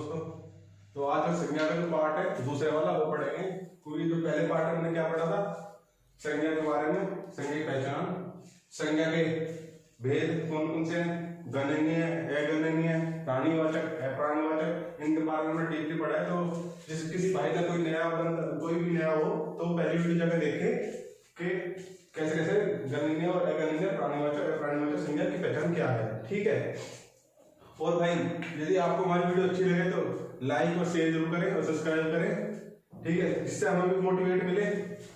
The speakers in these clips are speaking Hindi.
दोस्तों। तो आज जो संज्ञा का जो पार्ट है दूसरे वाला वो पढ़ेंगे, क्योंकि जो पहले पार्ट में हमने क्या पढ़ा था संज्ञा के बारे में, संज्ञा की पहचान, संज्ञा के भेद कौन कौन से हैं, गणनीय, अगणनीय, प्राणीवाचक, अप्राणीवाचक, इनके बारे में हमने डीपली पढ़ा है। तो जिस किसी भाई का कोई भी नया हो तो पहली वीडियो जाकर देखे कि कैसे कैसे गणनीय और अगणनीय, प्राणीवाचक, अप्राणीवाचक संज्ञा की पहचान क्या है। ठीक है। और भाई यदि आपको हमारी वीडियो अच्छी लगे तो लाइक और शेयर जरूर करें और सब्सक्राइब करें। ठीक है, जिससे हमें भी मोटिवेट मिले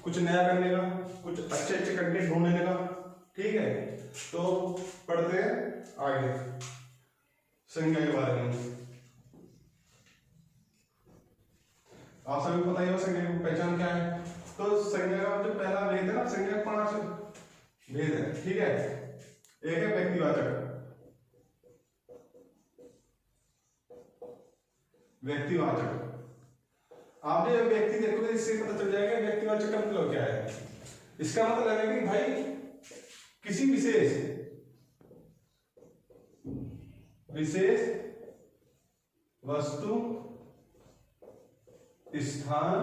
कुछ नया करने का, कुछ अच्छे अच्छे कंटेंट ढूंढने का। ठीक है, तो पढ़ते हैं आगे संज्ञा के बारे में। आप सभी को पता ही हो संज्ञा की पहचान क्या है। तो संज्ञा का जो पहला भेद है ना, संज्ञा 5 भेद है। ठीक है, एक है व्यक्तिवाचक, व्यक्तिवाचक। आप जब व्यक्ति देखोगे इससे पता चल जाएगा व्यक्तिवाचक का मतलब क्या है। इसका मतलब है कि भाई किसी विशेष वस्तु, स्थान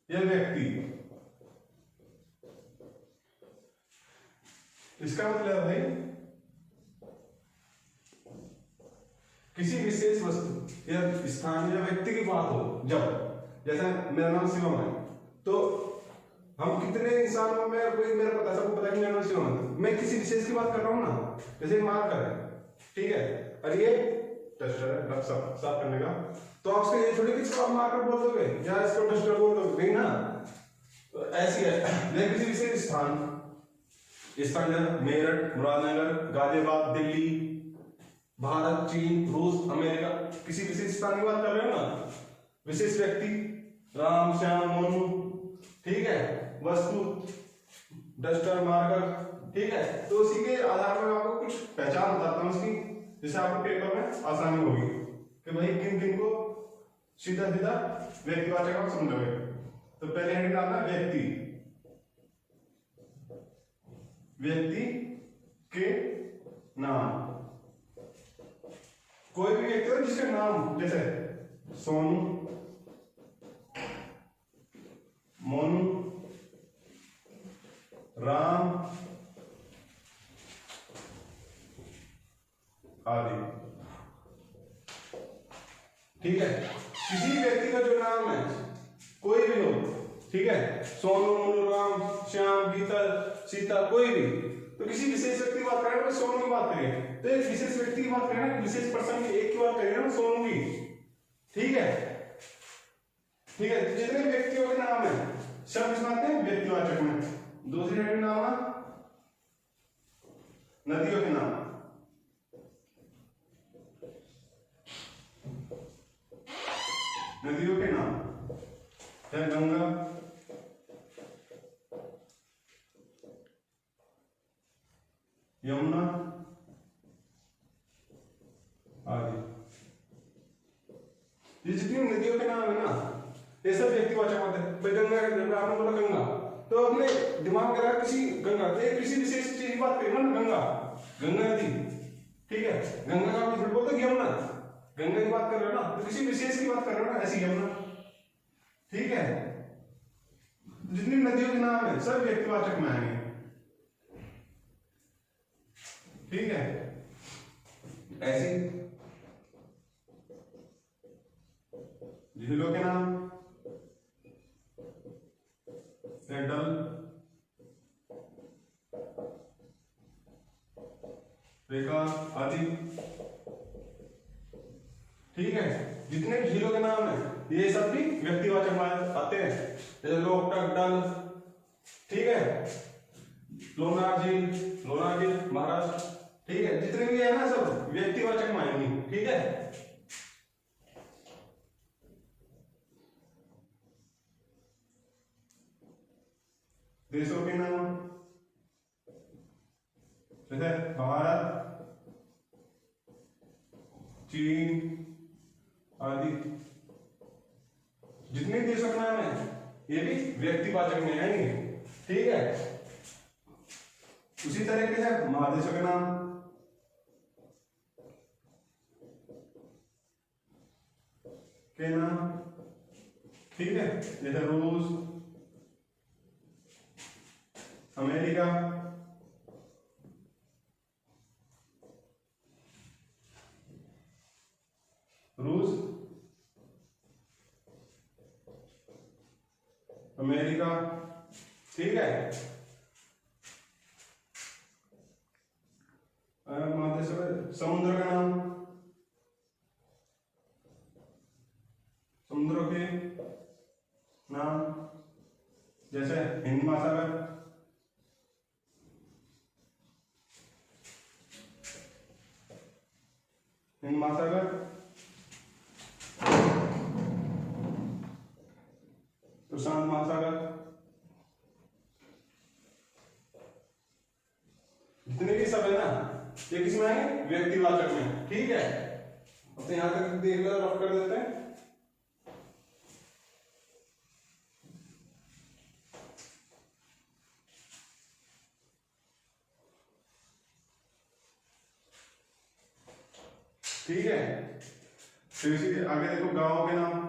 या व्यक्ति, इसका मतलब है भाई किसी विशेष वस्तु या स्थान या व्यक्ति की बात हो। जब जैसा मेरा नाम शिवम है तो हम कितने इंसानों में कोई मेरा पता, सबको पता है मेरा नाम शिवम है, मैं किसी विशेष की बात कर रहा हूं ना, जैसे मार्कर है। ठीक है, और ये डस्टर है रफ साफ करने का। तो आप उसके ये थोड़ी कि आप मार्कर बोल दोगे या इसको डस्टर बोल दोगे, नहीं ना। तो ऐसी है, मैं किसी विशेष स्थान मेरठ, मुरादनगर, गाजियाबाद, दिल्ली, भारत, चीन, रूस, अमेरिका, किसी विशेष स्थान की बात कर रहे हो ना। विशेष व्यक्ति राम, श्याम, मोनू। ठीक है, वस्तु डस्टर, मार्कर। ठीक है, तो उसी के आधार पर आपको कुछ पहचान बताता हूं उसकी, जिससे आपको पेपर में आसानी होगी कि भाई किन किन को सीधा सीधा व्यक्तिवाचक आप समझोगे। तो पहले हेडिंग डालना व्यक्ति, व्यक्ति के नाम। कोई भी व्यक्ति हो जिसका नाम जैसे सोनू, मोनू, राम आदि। ठीक है, किसी व्यक्ति का जो नाम है कोई भी हो, ठीक है, सोनू, मोनू, राम, श्याम, गीता, सीता, कोई भी, तो किसी विशेष व्यक्ति की बात करें तो सोनू की बात करें। तो एक विशेष व्यक्ति की बात करें, विशेष पर्सन की एक की बात करें ना, सोनू की। ठीक है, ठीक है, जितने व्यक्तियों के नाम है सब किस बात में व्यक्तिवाचक में। दूसरी हेडिंग नाम है नदियों के नाम। नदियों के नाम है गंगा, यमुना आदि। ये जितनी नदियों के नाम है ना, ये सब व्यक्तिवाचक होते हैं। गंगा का जब आपने बोला गंगा, तो अपने दिमाग में रहा किसी गंगा, तो किसी विशेष चीज की बात करें ना, गंगा, गंगा नदी। ठीक है, गंगा का आप बोलते हैं यमुना, गंगा की बात कर रहे हो ना, तो किसी विशेष की बात कर रहे हो ना, ऐसी यमुना। ठीक है, जितनी नदियों के नाम है सब व्यक्तिवाचक में आएंगे। ठीक है, ऐसी झीलों के नाम डल, रेखा आदि। ठीक है, जितने झीलों के नाम है ये सब भी व्यक्तिवाचक में आते हैं, जैसे लोकटक, डल। ठीक है, लोनार झील महाराष्ट्र। ठीक है, जितने भी है ना सब व्यक्तिवाचक में आएंगे। ठीक है, देशों के नाम जैसे भारत, चीन आदि। जितने देशों के नाम है ये भी व्यक्तिवाचक में आएंगे। ठीक है, उसी तरीके से महादेशों के नाम के नाम, ठीक है, जैसे रूस, अमेरिका, रूस, अमेरिका, ठीक है। समुद्र का नाम, समुद्रों के नाम, जैसे हिंद महासागर, हिंद महासागर, प्रशांत महासागर, जितने भी सब है ना ये किस में आएंगे, व्यक्तिवाचक में, ठीक है। अब तो यहां तक देख लो, रफ कर देते हैं। ठीक है, फिर इसी आगे देखो गांवों के नाम,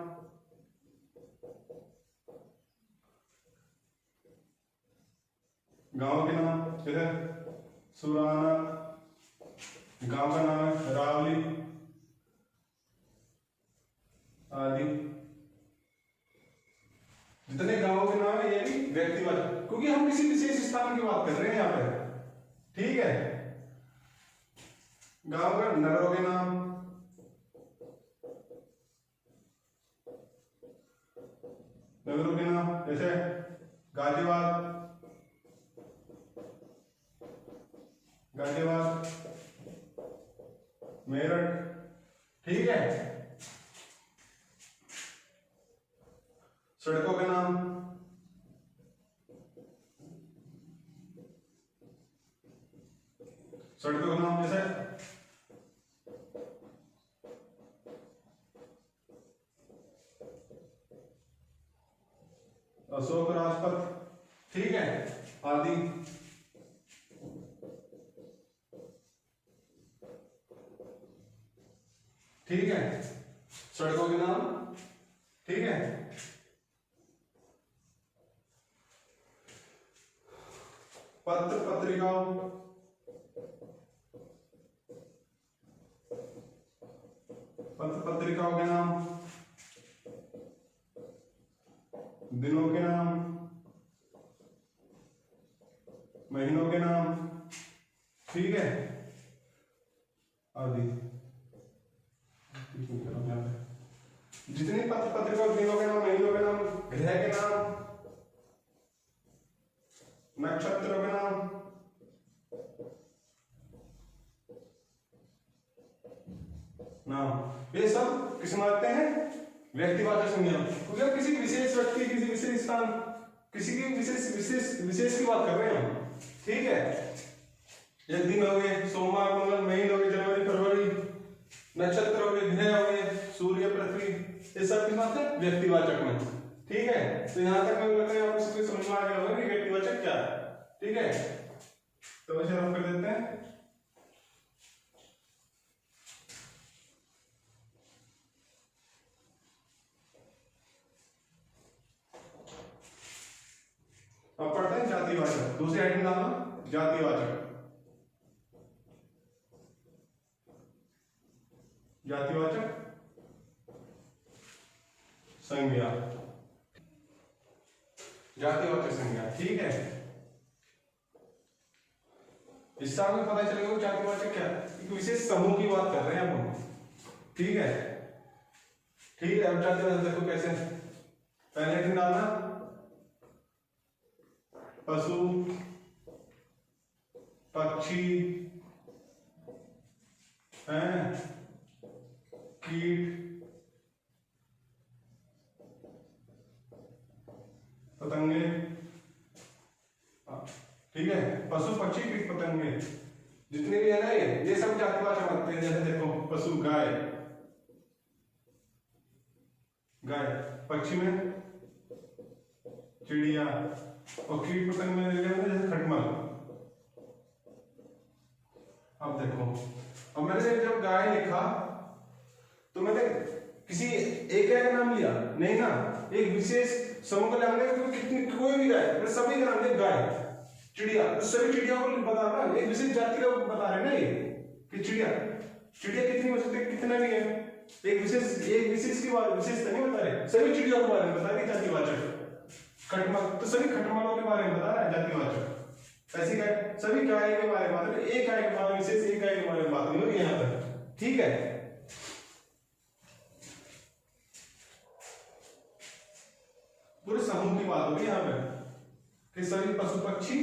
गांव के नाम, जैसे सुराना, गांव का नाम है रावली आदि। जितने गांवों के नाम है ये भी व्यक्तिवाचक, क्योंकि हम किसी विशेष स्थान की बात कर रहे हैं यहाँ पे, ठीक है। गांव का, नगरों के नाम, नगरों के नाम, जैसे गाजियाबाद, गाजियाबाद, मेरठ, ठीक है। सड़कों के नाम, सड़कों के नाम, जैसे अशोक राजपथ, ठीक है, आदि। ठीक है, सड़कों के नाम, ठीक है। पत्र पत्रिकाओं, पत्र पत्रिकाओं के नाम, दिनों के नाम, महीनों के नाम, ठीक है, आदि। जितनी पत्र पत्रिका, दिनों के नाम, महीनों के नाम, ग्रह के नाम, नक्षत्रों के नाम, ये सब किस में आते हैं, व्यक्तिवाचक संज्ञा। क्योंकि किसी विशेष व्यक्ति, किसी विशेष स्थान, किसी की विशेष की बात कर रहे हैं हम, ठीक है। ये दिन हो गए, सोमवार, मंगल, महीने हो गए, जनवरी, फरवरी, नक्षत्र हो गए, ग्रह हो गए, सूर्य, पृथ्वी, ये सब किस बात है, व्यक्तिवाचक में, ठीक है। तो यहां तक मुझे लगता है आपको समझ में आ गया होगा कि व्यक्तिवाचक क्या है, ठीक है। तो इसे हम कर देते हैं। अब पढ़ते हैं जातिवाचक, दूसरी हेडिंग डालना, जातिवाचक। जातिवाचक संज्ञा, जातिवाचक संज्ञा, ठीक है। इससे हमें पता चलेगा जातिवाचक क्या है, एक विशेष समूह की बात कर रहे हैं हम, ठीक है। ठीक है, अब जातिवाचक देखो कैसे, पहले हेडिंग डालना, पशु, पक्षी, हैं, कीट, पतंगे, ठीक है। पशु, पक्षी, कीट, पतंगे, जितने भी है ना ये सब जातिवाचक आते हैं। जैसे देखो पशु, गाय, गाय, पक्षी में चिड़िया, और कीट पतंग में जैसे खटमल। अब देखो, अब मैंने जब गाय लिखा तो मैंने किसी एक गाय का नाम लिया नहीं ना, एक विशेष समूह का नाम लिया, कितनी कोई भी गाय, सभी का नाम लिया गाय। चिड़िया तो सभी चिड़िया को बता रहा है, एक विशेष जाति का बता रहे हैं ना ये कि चिड़िया कितनी हो सकती है, कितना भी है, एक विशेष की बात विशेषता नहीं बता रहे, सभी चिड़ियों के बारे में बता रहे जातिवाचक। खटमल तो सभी खटमलों के बारे में बता रहा है जातिवाचक। ऐसी गाय सभी गाय के बारे में बात है, एक गाय के बारे में विशेष एक गाय के बारे में बात नहीं होगी यहाँ पर, ठीक है। पूरे समूह की बात होगी यहाँ पे कि सभी पशु पक्षी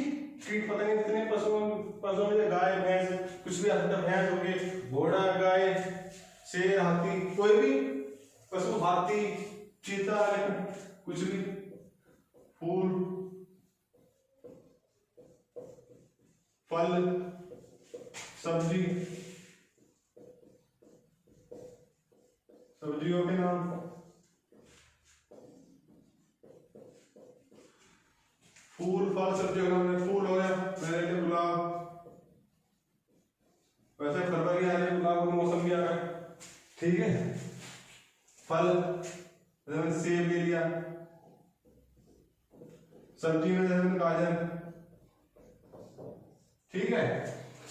कीट पतंगे कितने पशुओं में गाय भैंस कुछ भी आता, भैंस हो गई, घोड़ा गाय शेर हाथी, कोई भी पशु, हाथी चीता कुछ भी, फूल फल सब्जियों के नाम, फूल फल सब्जियों का नाम, फूल हो गया मेरे लिए गुलाब, वैसे फरवरी आ रही है, गुलाब का मौसम भी आ रहा है, ठीक है। फल जैसे सेब ले लिया, सब्जी में जैसे गाजर, ठीक है।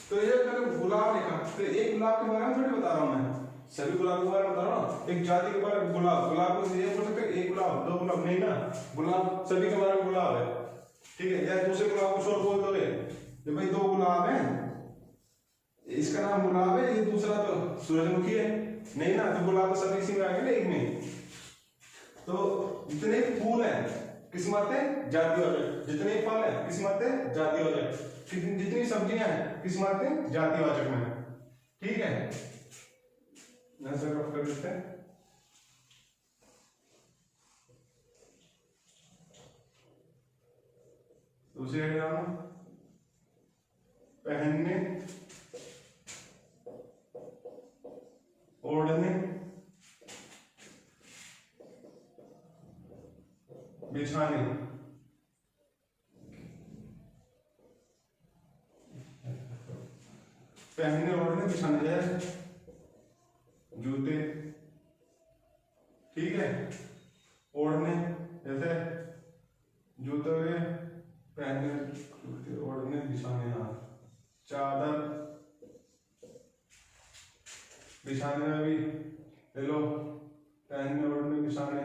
तो ये मैंने गुलाब लिखा, तो एक गुलाब के बारे में थोड़ी बता रहा हूं मैं, सभी गुलाब के बारे में बता रहा हूं, एक जाति के बारे में गुलाब को ये बोल सकते एक गुलाब दो गुलाब नहीं ना, गुलाब सभी के बारे में गुलाब है, ठीक है। या दूसरे गुलाब को छोड़ बोल दो ये भाई दो गुलाब है, इसका नाम गुलाब है, ये दूसरा तो सूरजमुखी है नहीं ना, तो गुलाब सभी इसी में आ गए ना एक में। तो जितने फूल हैं किस माते जातिवाचक, जितने फल हैं किस माते जातिवाचक, जितनी सब्जियां हैं किस माते जातिवाचक में, ठीक है। कर देते हैं दूसरे एग्जाम, पहनने ओढ़ने बिछाने, पहनने ओढ़ने बिछाने जैसे जूते, ठीक है। ओढ़ने जैसे जूते हो गए, पहनने जूते ओढ़ने बिछाने, हाँ चादर, बिछाने में भी ले लो, पहनने ओढ़ने बिछाने,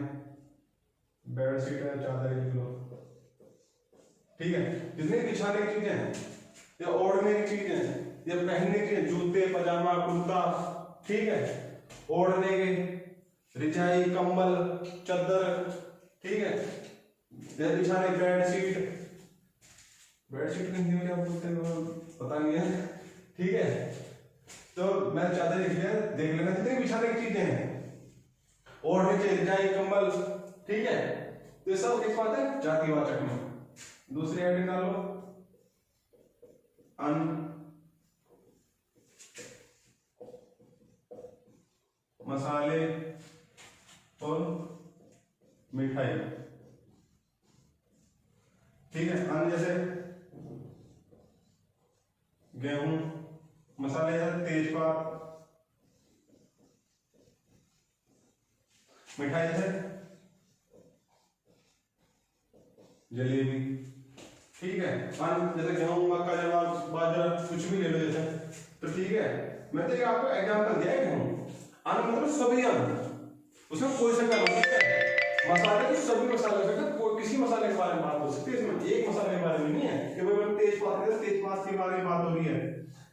बेडशीट है चादर लिख लो, ठीक है। जितने बिछाने की चीजें हैं या ओढ़ने की चीजें हैं या पहनने की चीजें, जूते पजामा कुर्ता, ठीक है, ओढ़ने के रिजाई कंबल चादर, ठीक है, या बिछाने बेडशीट हिंदी में क्या बोलते हैं पता नहीं है, ठीक है। तो मैं चादर लिख लिया, देख लेना जितनी बिछाने की चीजें हैं, ओढ़ने के रिजाई कंबल, ठीक है, तो सब किस बात है जातिवाचक में। दूसरी हेडिंग डालो अन्न मसाले और मिठाई, ठीक है। अन्न जैसे गेहूं, मसाले जैसे तेजपात, मिठाई जैसे जलेबी, ठीक है। अन्न जैसे गेहूं मक्का जवार बाजरा कुछ भी ले लो जैसे, तो ठीक है। मैं तो आपको एग्जांपल दिया है गेहूं, अन्न मतलब सभी अन्न, उसमें कोई सा हो सकता है, मसाले तो सभी मसाले हो सकते हैं, कोई किसी मसाले के बारे में बात हो सकती है, इसमें एक मसाले के बारे में नहीं है कि भाई तेजपात के बारे में बात हो रही है,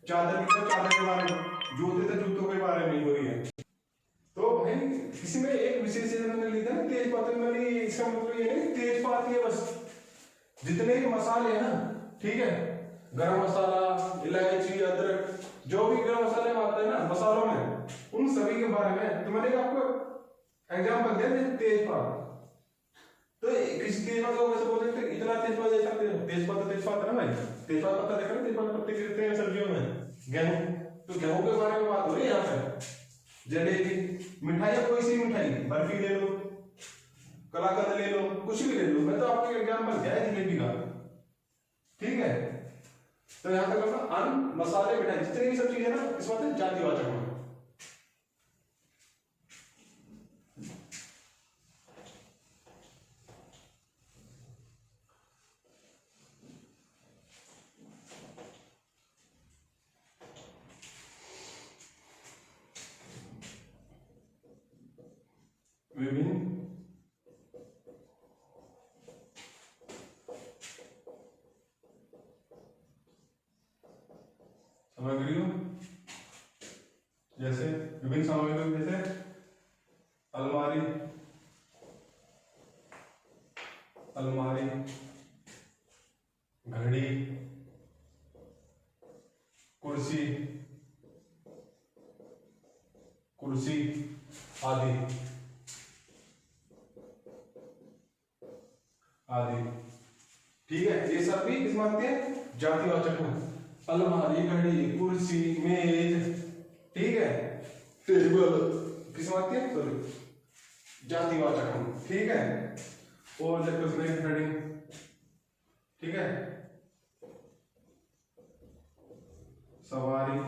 चादर के बारे में, जूते तो जूतों के बारे में हो रही है। तो भाई किसी में एक विशेष मैंने लिखा ना तेजपात में, इसका मतलब ये नहीं तेजपात ये बस, जितने भी मसाले हैं ना, ठीक है, गरम मसाला इलायची अदरक जो भी गरम मसाले में आते हैं ना मसालों में, उन सभी के बारे में। तो मैंने आपको एग्जांपल दिया तेजपात, तो किसी तेजपात को वैसे बोल सकते इतना तेजपात दे सकते हो, तेजपात तो तेजपात है ना भाई, तेजपात पत्ता देखा ना, तेजपात पत्ते गिरते हैं सब्जियों में, गेहूं, तो गेहूं के बारे में बात हो रही है यहाँ पे। जलेबी, मिठाई, कोई सी मिठाई, बर्फी ले लो, कलाकंद ले लो, कुछ भी ले लो, मैं तो आपको एग्जांपल दिया है जलेबी का, ठीक है। तो यहाँ तक अपना अन्न मसाले मिठाई जितनी भी सब चीजें ना इस बात जातिवाचक में। विभिन्न सामग्रियों, जैसे विभिन्न सामग्रियों जैसे अलमारी, अलमारी, घड़ी, कुर्सी, कुर्सी आदि आदि। ठीक है, ये सब भी किस आते हैं? जातिवाचक में। अलमारी, घड़ी, कुर्सी, मेज, ठीक है, टेबल किस आती है? सॉरी, जातिवाचक में। ठीक है, और जब हेडिंग, ठीक है, सवारी,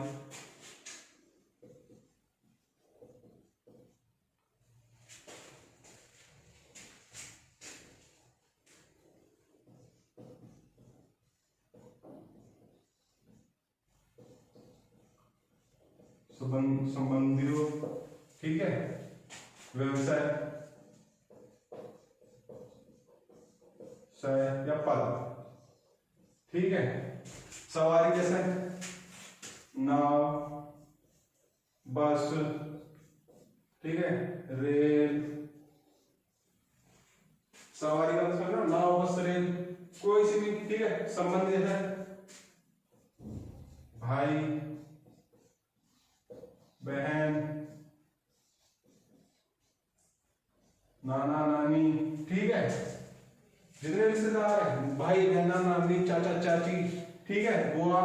संबंधियों, ठीक है, व्यवसाय या पद, ठीक है। सवारी जैसे नाव, बस, ठीक है, रेल। सवारी का मतलब ना नाव, बस, रेल, कोई सी भी, ठीक है। संबंध जैसे भाई, बहन, नाना नानी, ठीक है, जितने रिश्तेदार हैं, भाई बहन, नाना नानी, चाचा चाची, ठीक है, बुआ,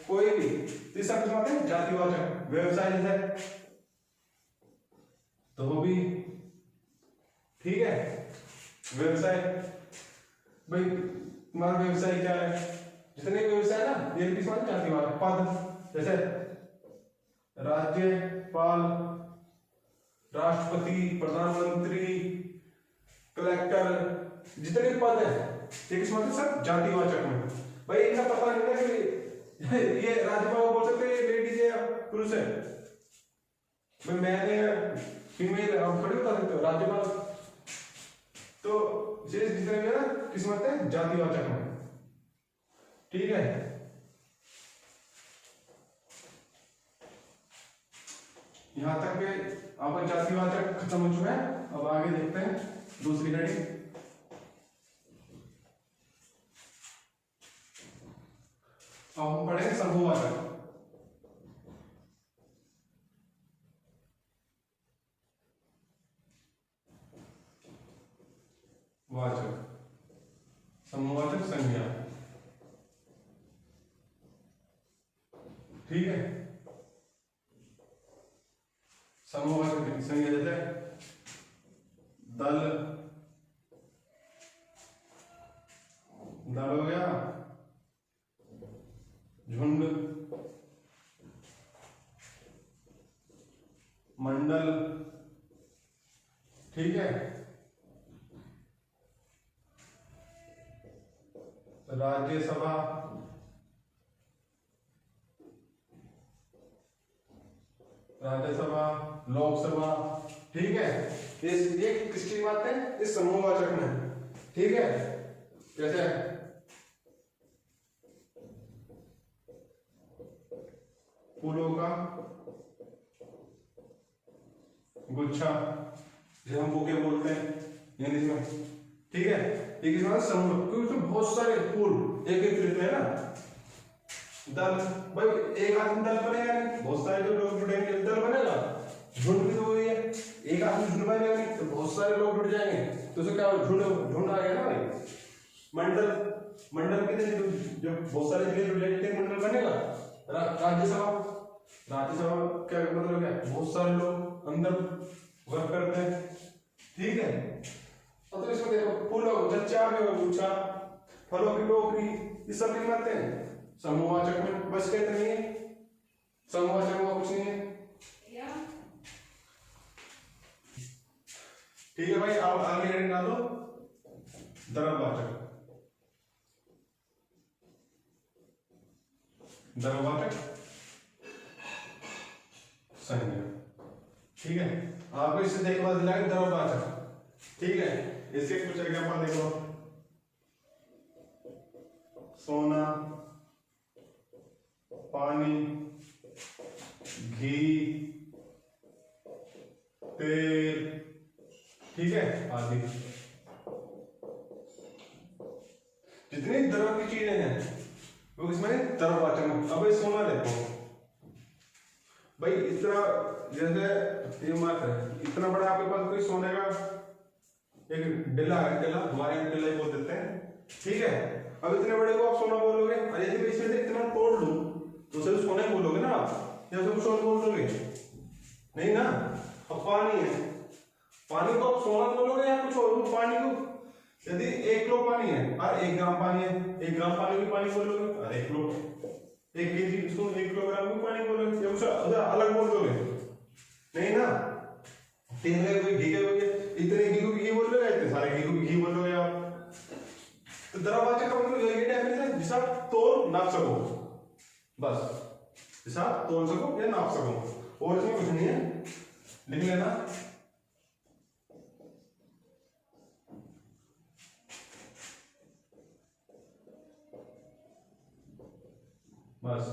कोई भी, ये सब किस आते हैं? जातिवाचक। व्यवसाय जैसे धोबी, ठीक है, व्यवसाय, भाई तुम्हारा व्यवसाय क्या है? जितने व्यवसाय ना, ये किस आते हैं? जातिवाचक। पद जैसे राज्यपाल, राष्ट्रपति, प्रधानमंत्री, कलेक्टर, जितने पद है ये किस में? सब जातिवाचक में। भाई इनका पता नहीं है कि ये राज्यपाल बोल सकते हैं लेडीज है या पुरुष है, भाई मैंने फीमेल आप थोड़ी बता सकते हो राज्यपाल। तो जितने भी है ना किस में है? जातिवाचक में। ठीक है, यहां तक के आपका जातिवाचक खत्म हो चुका है। अब आगे देखते हैं दूसरी हेडिंग। अब हम पढ़ेंगे समूहवाचक। वाचक, समूहवाचक संज्ञा, ठीक है। समूहवाचक संज्ञा जैसे दल, दल हो गया, झुंड, मंडल, ठीक है, राज्यसभा, राज्यसभा, लोकसभा, ठीक है। ये किसकी बात है? इस समूहवाचक में, ठीक है। जैसे फूलों का गुच्छा, जिसे हम बुके बोलते हैं इंग्लिश में, ठीक है। एक इसमें समूह, क्योंकि उसमें बहुत सारे फूल एक एक रहते हैं ना। दल, भाई एक आदमी दल बनेगा नहीं, बहुत सारे जो लोग जुड़ेंगे दल बनेगा। झुंड भी तो वही है, एक आदमी झुंड बनेगा नहीं तो बहुत सारे लोग जुड़ जाएंगे, तो उसे क्या झुंड झुंड आ गया ना भाई। मंडल, मंडल कितने जो बहुत सारे जिले जुड़ जाएंगे मंडल बनेगा। राज्यसभा, राज्यसभा क्या मतलब क्या? बहुत सारे लोग अंदर वर्क करते हैं, ठीक है। तो इसमें देखो फूलों जच्चा भी हो, गुच्छा, फलों की टोकरी, ये सब लिख आते हैं समूहवाचक में। बस कहते नहीं है, समूहवाचक में कुछ नहीं है, ठीक है भाई। आप आगे हेडिंग डालो द्रव्यवाचक, द्रव्यवाचक संज्ञा, ठीक है, आपको इससे देख पता चला द्रववाचक। ठीक है, इससे कुछ एग्जांपल देखो, सोना, पानी, घी, तेल, ठीक है, आदि। जितनी द्रव की चीजें हैं वो इसमें द्रववाचक में। अब सोना देखो भाई, इतना जैसे ये मत है, इतना बड़ा आपके पास कोई सोने का एक डिला है, डिला हमारे यहाँ डिला बोल देते हैं, ठीक है। अब इतने बड़े को आप सोना बोलोगे, और यदि मैं इसमें से इतना तोड़ लूं तो उसे सोना ही बोलोगे ना आप, या उसे सोना बोलोगे नहीं ना। अब पानी है, पानी को आप सोना बोलोगे या कुछ और? पानी को यदि 1 किलो पानी है और 1 ग्राम पानी है, 1 ग्राम पानी भी पानी बोलोगे, और 1 किलो 1 केजी इसको 1 किलोग्राम भी पानी बोलोगे, या उसे अलग बोल दोगे नहीं ना। तेल है कोई, घी है कोई, इतने घी को घी बोल लोगे, इतने सारे घी को घी बोल लोगे आप। तो द्रववाचक का मतलब ये डेफिनेशन है, जिसे आप तोल नाप सको, बस जिसे आप तोल सको या नाप सको, और इसमें कुछ नहीं है, लिख लेना। बस,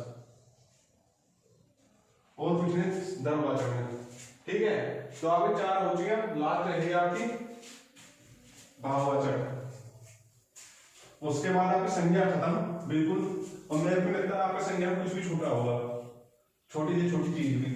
और कुछ नहीं द्रववाचक में। ठीक है, तो आपके 4 हो चुके हैं, लास्ट रहेगी आपकी भाववाचक। उसके बाद आपकी संज्ञा खत्म बिल्कुल, और मेरे को लगता है आपका संज्ञा में कुछ भी छूटा होगा, छोटी से छोटी चीज भी।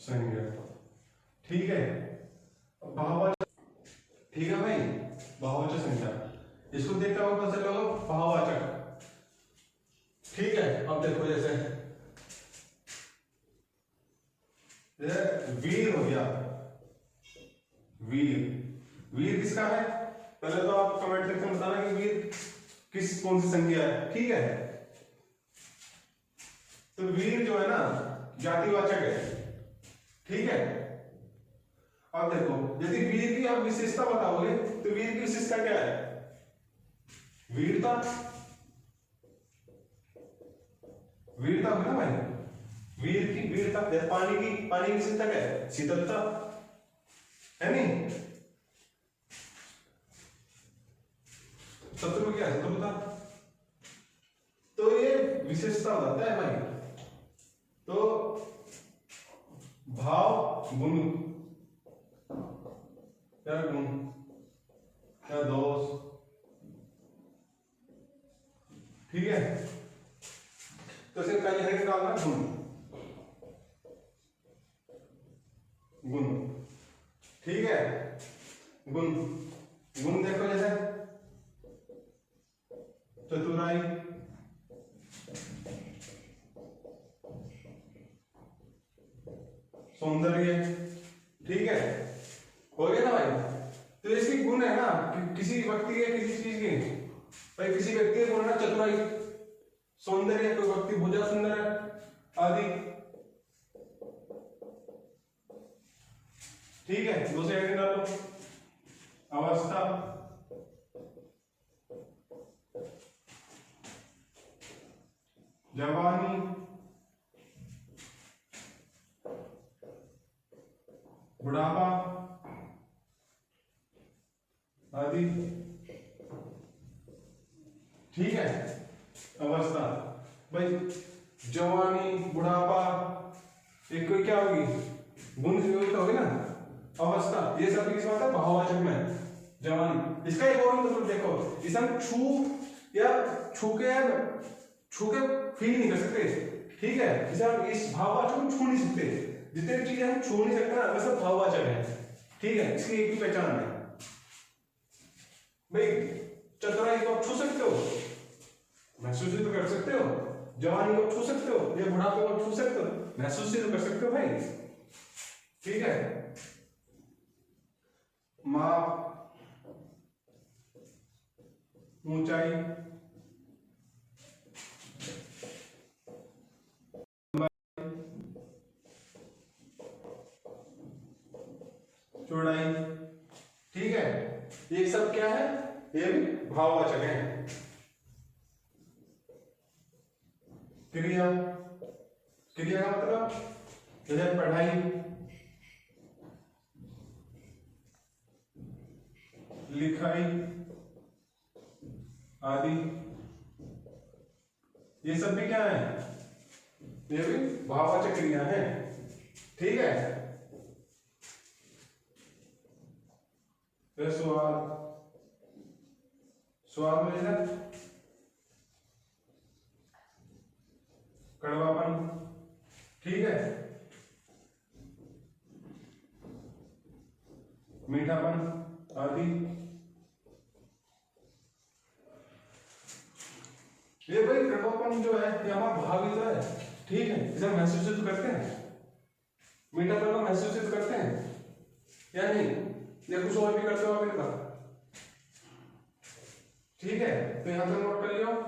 संज्ञा, ठीक है, भाववाचक, ठीक है भाई, भाववाचक संज्ञा, इसको देखता हुआ पता चला भाववाचक। ठीक है, अब देखो जैसे वीर हो गया, वीर, वीर किसका है? पहले तो आप कमेंट सेक्शन में बताना कि वीर कौन सी संज्ञा है, ठीक है। तो वीर जो है ना जातिवाचक है, ठीक है। अब देखो, यदि वीर की आप विशेषता बताओगे तो वीर की विशेषता क्या है? वीरता, वीरता है ना भाई, वीर की वीरता। पानी की विशेषता क्या है? शीतलता, है नहीं? शत्रु क्या है? शत्रुता। तो ये विशेषता बताता है भाई। तो भाव गुण, क्या गुण, क्या दोष, ठीक है। तो सिर्फ पहले है निकालना गुण, गुण, ठीक है। गुण, गुण देखो जैसे चतुराई, सौंदर्य, ठीक है, हो गया ना भाई। तो इसकी गुण है ना किसी व्यक्ति के, किसी चीज के, भाई किसी व्यक्ति के गुण है ना चतुराई, सौंदर्य, कोई व्यक्ति भुजा सुंदर है आदि, ठीक है। दूसरे आइटम डालो, अवस्था, जवानी, बुढ़ापा आदि, ठीक है। अवस्था भाई, जवानी, बुढ़ापा, एक कोई क्या होगी? गुण से होगी ना अवस्था। ये सब किस बात है? भाववाचक में। जवानी, इसका एक और मतलब देखो, इसे हम छू के फील नहीं कर सकते, ठीक है। इसे हम इस भाववाचक को छू नहीं सकते, जितने चीजें हम छू नहीं सकते ना वे सब भाववाचक है, ठीक है। इसकी एक ही पहचान है भाई। चतुराई को आप छू सकते हो, महसूस तो कर सकते हो, जवानी को छू सकते हो, ये बुढ़ापे को छू सकते हो, महसूस तो कर सकते हो भाई, ठीक है। माप, ऊंचाई, चौड़ाई, ठीक है, ये सब क्या है, ये भी भाववाचक है। क्रिया, क्रिया का मतलब जैसे पढ़ाई, लिखाई आदि, ये सब भी क्या है, ये भी भाववाचक क्रिया है। ठीक है, फिर स्वाद, स्वाद में जैसे कड़वापन, ठीक है, मीठापन आदि। ये भाई कड़वापन जो है ये हमारा भाव ही तो है, ठीक है, इसे हम महसूस तो करते हैं, मीठापन को महसूस तो करते हैं या नहीं, या कुछ और भी करते हो अभी तक, ठीक है, तो यहां पे नोट कर लियो।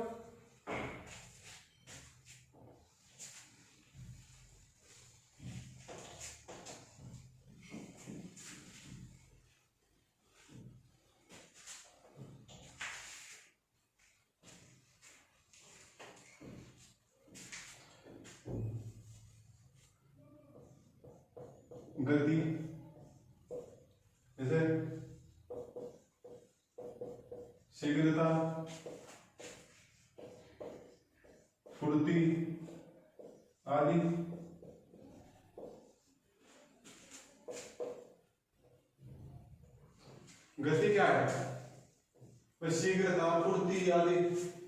गति, जैसे शीघ्रता, फुर्ती आदि। गति क्या है, शीघ्रता, फुर्ती आदि,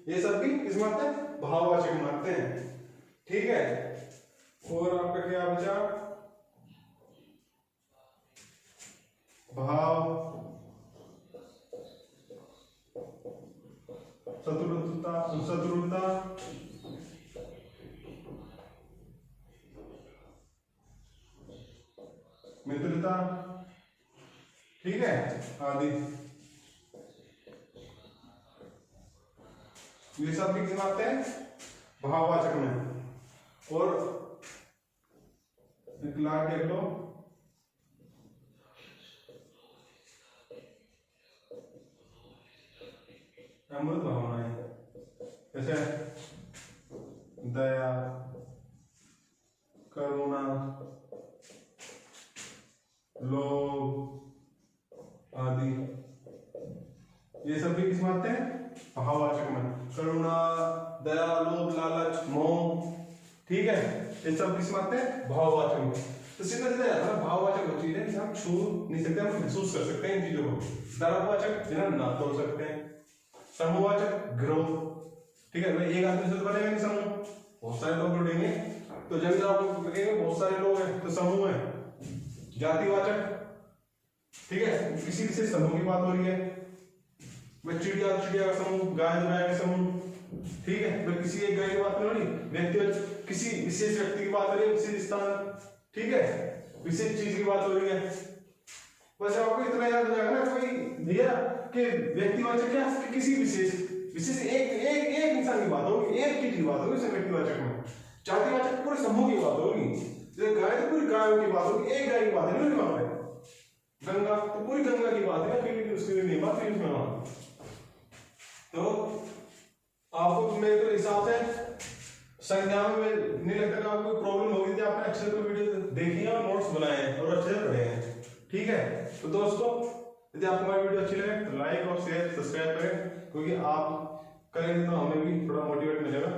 ये सब भी किस मानते हैं, भाववाचक मानते हैं। ठीक है, और आपका क्या बचा, भाव, चतुरता, चतुरता, मित्रता, ठीक है, आदि। ये सब भी किस आते हैं, भाववाचक में। और लाट देख लो, अमृत भावनाएं, जैसे दया, करुणा, लोभ आदि, ये सब भी किस में आते हैं, भाववाचक में। करुणा, दया, लोभ, लालच, मोह, ठीक है, ये सब किस में आते हैं, भाववाचक में। तो सीधा सीधा जाता है, भाववाचक वो चीज है जिसे हम छू नहीं सकते, हम महसूस कर सकते हैं इन चीजों को। द्रव्यवाचक जिन्हें ना तोड़ सकते हैं। समूहवाचक ग्रोथ, ठीक है, भाई एक आदमी से तो बनेगा नहीं समूह, बहुत सारे लोग जुड़ेंगे, तो जब आप लगेंगे बहुत सारे लोग हैं तो समूह है। जातिवाचक, ठीक है, किसी विशेष समूह की बात हो रही है, भाई चिड़िया चिड़िया का समूह, गाय गाय का समूह, ठीक है, भाई किसी एक गाय की बात नहीं हो रही, व्यक्ति किसी विशेष व्यक्ति की बात हो रही है, विशेष स्थान, ठीक है, विशेष चीज की बात हो रही है। बस आपको इतना याद हो जाएगा ना कोई भैया कि व्यक्तिवाचक क्या, किसी विशेष विशेष एक एक एक इंसान की बात होगी, एक चीज की बात होगी उसे व्यक्तिवाचक में। जातिवाचक पूरे समूह की बात होगी, जैसे गाय तो पूरी गायों की बात होगी, एक गाय की बात नहीं वहां पे। गंगा तो पूरी गंगा की बात है, फिर उसकी नहीं बात फिर उसमें वहां। तो आपको मेरे हिसाब से संज्ञा में नहीं लगता कि आपको प्रॉब्लम होगी थी, आपने अच्छे से वीडियो देखी है और नोट्स बनाए हैं और अच्छे से पढ़े हैं। ठीक है, तो दोस्तों यदि आपको हमारी वीडियो अच्छी लगे तो लाइक और शेयर सब्सक्राइब करें, क्योंकि आप करेंगे तो हमें भी थोड़ा मोटिवेट मिलेगा।